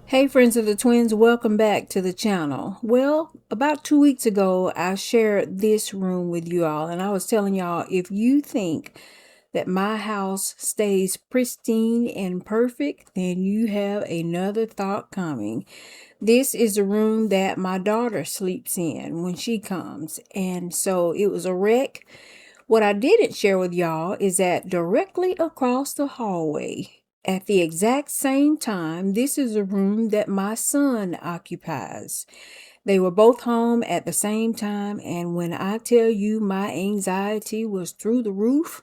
Hey friends of the twins, welcome back to the channel. Well, about 2 weeks ago, I shared this room with you all, and I was telling y'all, if you think that my house stays pristine and perfect, then you have another thought coming. This is the room that my daughter sleeps in when she comes, and so it was a wreck. What I didn't share with y'all is that directly across the hallway, at the exact same time, this is a room that my son occupies. They were both home at the same time, and when I tell you my anxiety was through the roof,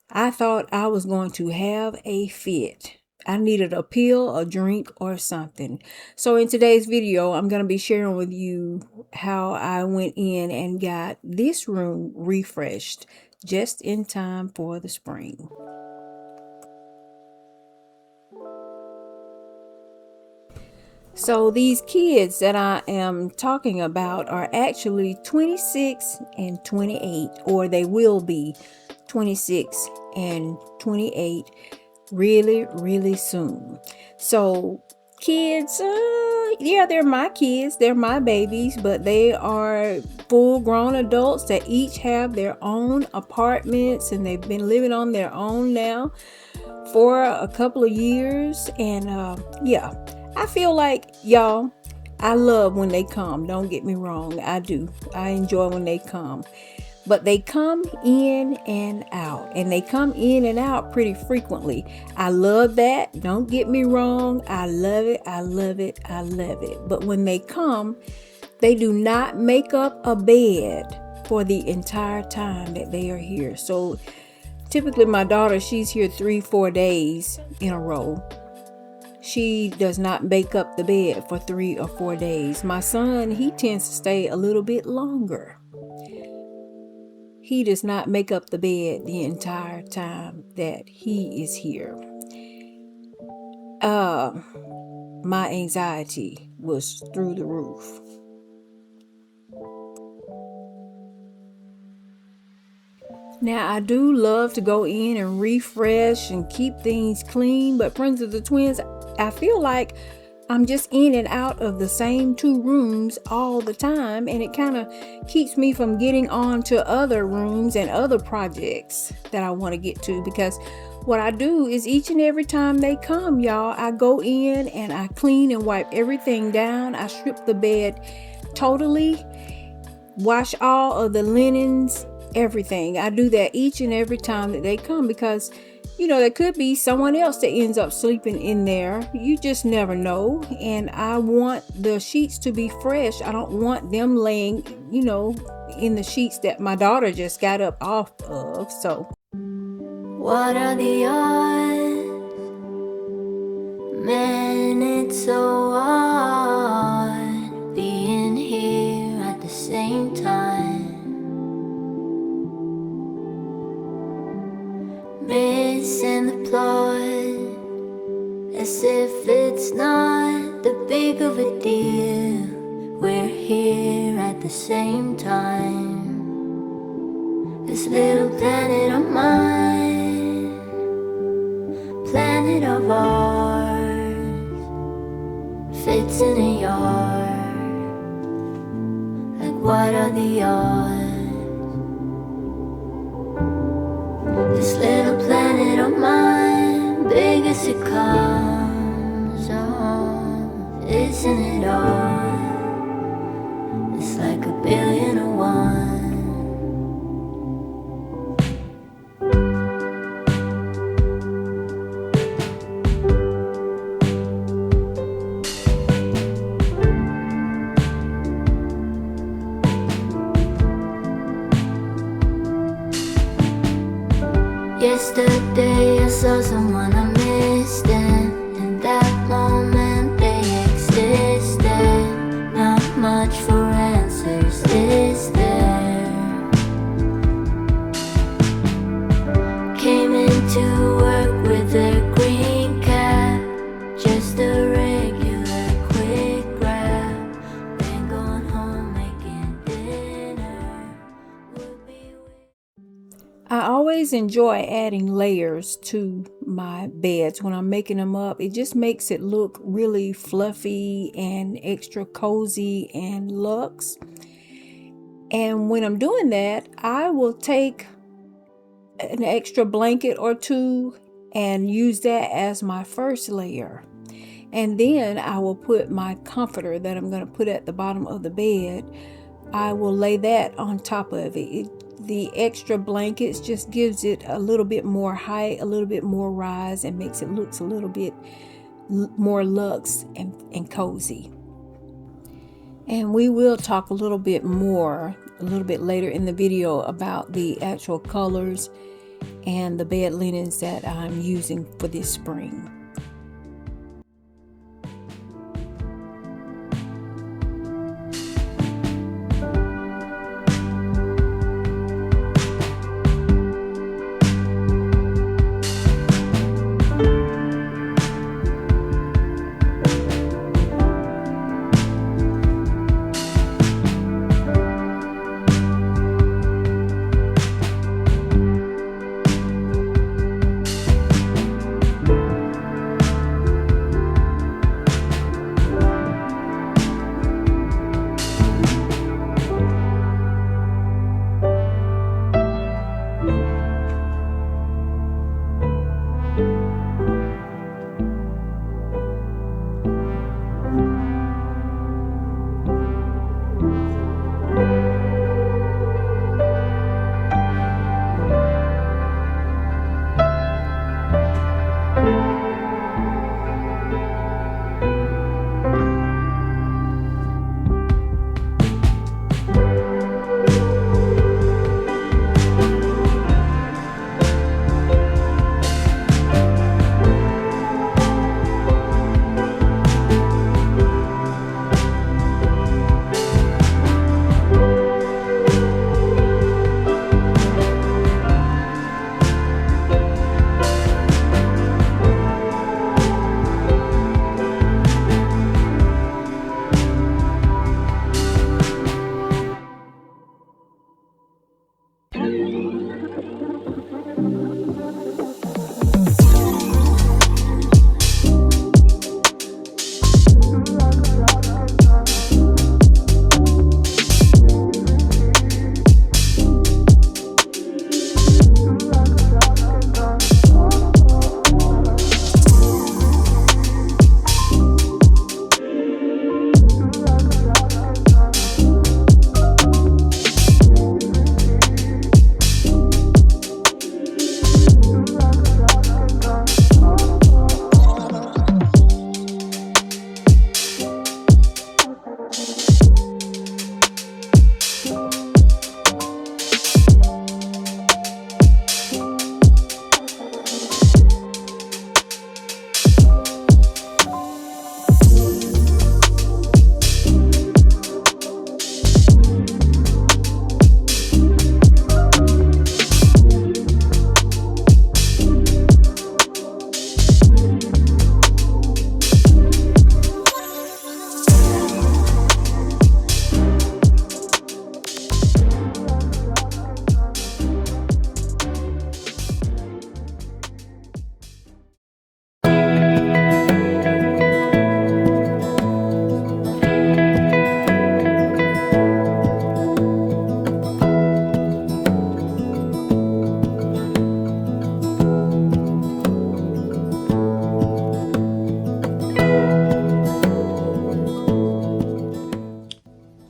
I thought I was going to have a fit. I needed a pill, a drink, or something. So in today's video, I'm going to be sharing with you how I went in and got this room refreshed just in time for the spring. So these kids that I am talking about are actually 26 and 28, or they will be 26 and 28 really soon. So kids, yeah, they're my kids, they're my babies, but they are full grown adults that each have their own apartments, and they've been living on their own now for a couple of years. And yeah, I feel like, y'all, I love when they come. Don't get me wrong, I do. I enjoy when they come. But they come in and out, and they come in and out pretty frequently. I love that. Don't get me wrong. I love it. I love it. I love it. But when they come, they do not make up a bed for the entire time that they are here. So typically my daughter, she's here 3-4 days in a row. She does not make up the bed for 3 or 4 days. My son, he tends to stay a little bit longer. He does not make up the bed the entire time that he is here. My anxiety was through the roof. Now, I do love to go in and refresh and keep things clean, but friends of the twins, I feel like I'm just in and out of the same 2 rooms all the time, and it kind of keeps me from getting on to other rooms and other projects that I want to get to, because what I do is each and every time they come, y'all, I go in and I clean and wipe everything down. I strip the bed totally, wash all of the linens, everything. I do that each and every time that they come, because there could be someone else that ends up sleeping in there. You just never know. And I want the sheets to be fresh. I don't want them laying, in the sheets that my daughter just got up off of. So what are the odds? Man, it's so hard being here at the same time. Missing the plot, as if it's not that big of a deal. We're here at the same time. This little planet of mine, planet of ours, fits in a yard. Like, what are the odds? This little planet of mine, big as it comes, oh, isn't it all? It's like a billion to one. Yesterday I saw someone I missed, and in that moment they existed. Not much for answers, is there? Came into work with a green cap, just a regular quick grab. Then going home making dinner. I always always enjoy adding layers to my beds when I'm making them up. It just makes it look really fluffy and extra cozy and luxe. And when I'm doing that, I will take an extra blanket or two and use that as my first layer. And then I will put my comforter that I'm going to put at the bottom of the bed. I will lay that on top of it. The extra blankets just gives it a little bit more height, a little bit more rise, and makes it look a little bit more luxe and cozy. And we will talk a little bit later in the video about the actual colors and the bed linens that I'm using for this spring.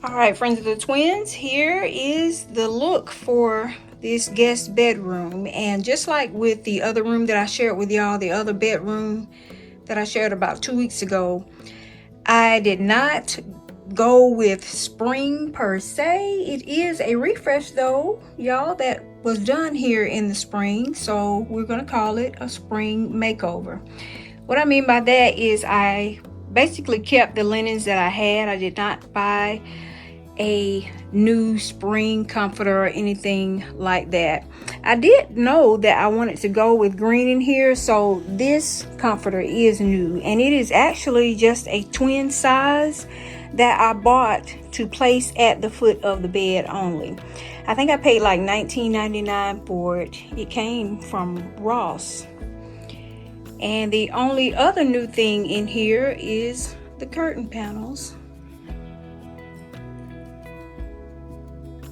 Alright, friends of the twins, here is the look for this guest bedroom. And just like with the other room that I shared with y'all, the other bedroom that I shared about 2 weeks ago, I did not go with spring per se. It is a refresh though, y'all, that was done here in the spring. So we're going to call it a spring makeover. What I mean by that is I basically kept the linens that I had. I did not buy a new spring comforter or anything like that. I did know that I wanted to go with green in here, so this comforter is new, and it is actually just a twin size. that I bought to place at the foot of the bed only. I think I paid like $19.99 for it. It came from Ross. And the only other new thing in here is the curtain panels.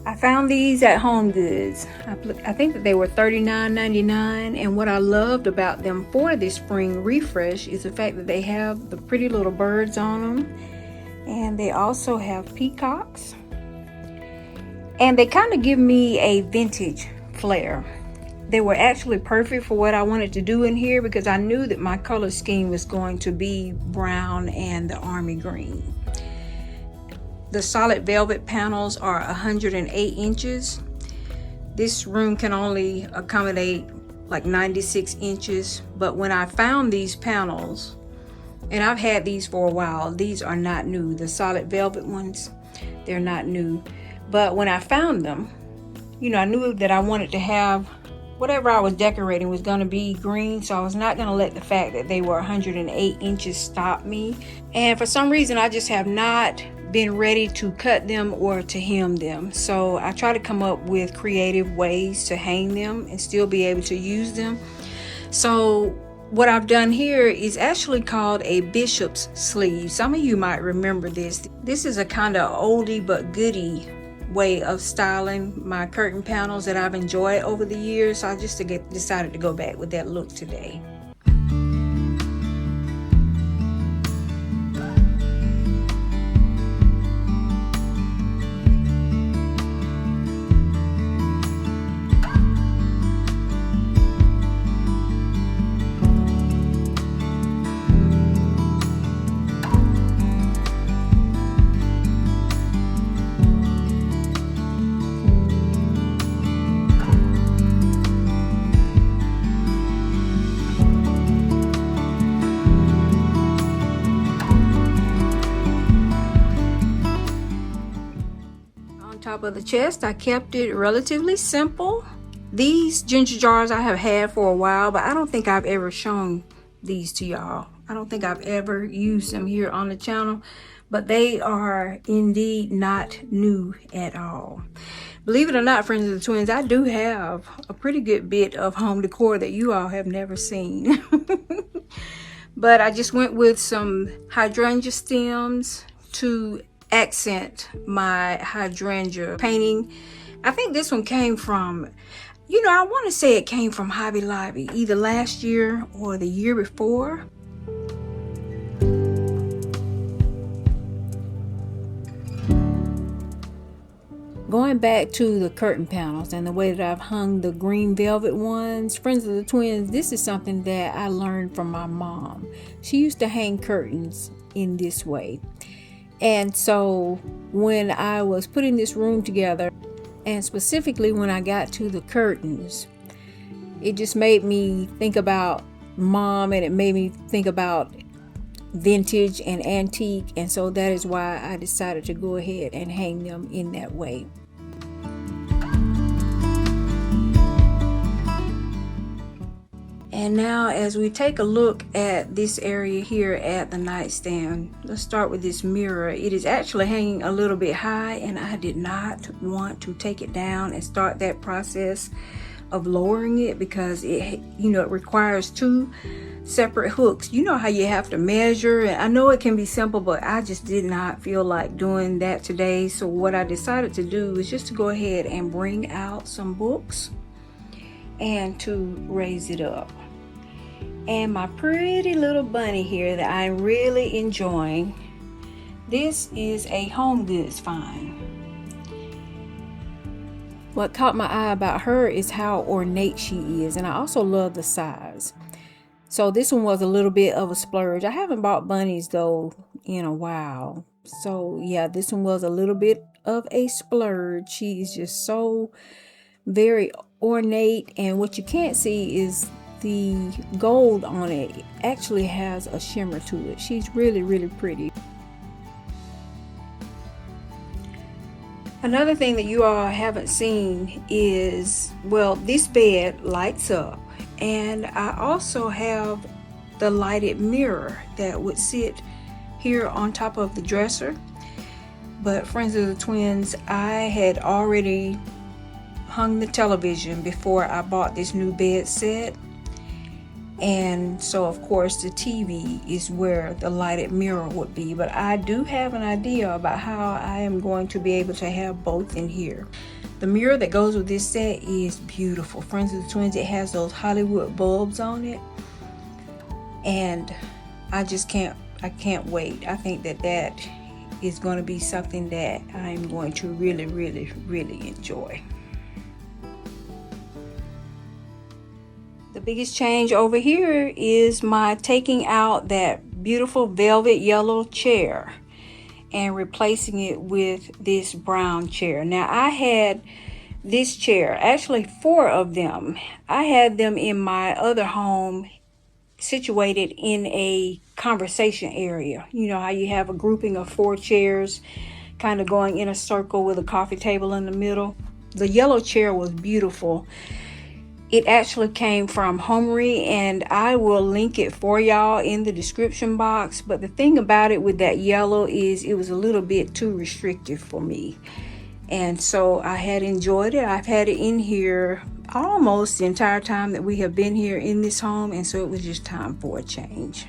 I found these at Home Goods. I think that they were $39.99, and what I loved about them for this spring refresh is the fact that they have the pretty little birds on them, and they also have peacocks, and they kind of give me a vintage flair. They were actually perfect for what I wanted to do in here because I knew that my color scheme was going to be brown and the army green. The solid velvet panels are 108 inches. This room can only accommodate like 96 inches, but when I found these panels, and I've had these for a while, these are not new. The solid velvet ones, they're not new. But when I found them, you know, I knew that I wanted to have whatever I was decorating was going to be green, so I was not going to let the fact that they were 108 inches stop me. And for some reason, I just have not been ready to cut them or to hem them. So I try to come up with creative ways to hang them and still be able to use them. So what I've done here is actually called a bishop's sleeve. Some of you might remember this. This is a kind of oldie but goodie way of styling my curtain panels that I've enjoyed over the years. So I just decided to go back with that look today. Top of the chest, I kept it relatively simple. These ginger jars I have had for a while, but I don't think I've ever shown these to y'all. I don't think I've ever used them here on the channel, but they are indeed not new at all. Believe it or not, friends of the twins, I do have a pretty good bit of home decor that you all have never seen. But I just went with some hydrangea stems to accent my hydrangea painting. I think this one came from, you know, I want to say it came from Hobby Lobby either last year or the year before. Going back to the curtain panels and the way that I've hung the green velvet ones, friends of the twins, this is something that I learned from my mom. She used to hang curtains in this way. And so when I was putting this room together, and specifically when I got to the curtains, it just made me think about mom, and it made me think about vintage and antique. And so that is why I decided to go ahead and hang them in that way. And now as we take a look at this area here at the nightstand, let's start with this mirror. It is actually hanging a little bit high, and I did not want to take it down and start that process of lowering it because it, you know, it requires two separate hooks. You know how you have to measure, and I know it can be simple, but I just did not feel like doing that today. So what I decided to do is just to go ahead and bring out some books and to raise it up. And my pretty little bunny here that I'm really enjoying. This is a Home Goods find. What caught my eye about her is how ornate she is, and I also love the size. So this one was a little bit of a splurge. I haven't bought bunnies though in a while. So yeah, this one was a little bit of a splurge. She is just so very ornate, and what you can't see is the gold on it actually has a shimmer to it. She's really, really pretty. Another thing that you all haven't seen is, well, this bed lights up, and I also have the lighted mirror that would sit here on top of the dresser. But friends of the twins, I had already hung the television before I bought this new bed set. And so of course the TV is where the lighted mirror would be, but I do have an idea about how I am going to be able to have both in here. The mirror that goes with this set is beautiful. Friends of the Twins, it has those Hollywood bulbs on it, and I can't wait. I think that is going to be something that I'm going to really, really, really enjoy. The biggest change over here is my taking out that beautiful velvet yellow chair and replacing it with this brown chair. Now I had this chair, actually 4 of them. I had them in my other home situated in a conversation area. You know how you have a grouping of 4 chairs kind of going in a circle with a coffee table in the middle. The yellow chair was beautiful. It actually came from Homery, and I will link it for y'all in the description box. But the thing about it with that yellow is it was a little bit too restrictive for me. And so I had enjoyed it. I've had it in here almost the entire time that we have been here in this home. And so it was just time for a change.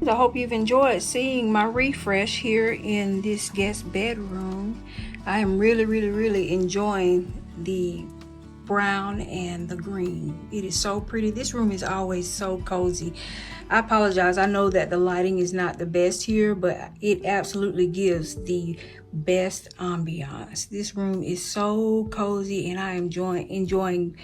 I hope you've enjoyed seeing my refresh here in this guest bedroom. I am really, really, really enjoying the brown and the green. It is so pretty. This room is always so cozy. I apologize. I know that the lighting is not the best here, but it absolutely gives the best ambiance. This room is so cozy, and I am enjoying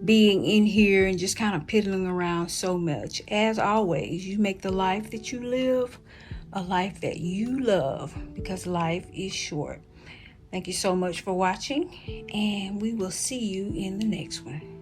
being in here and just kind of piddling around so much. As always, you make the life that you live a life that you love, because life is short. Thank you so much for watching, and we will see you in the next one.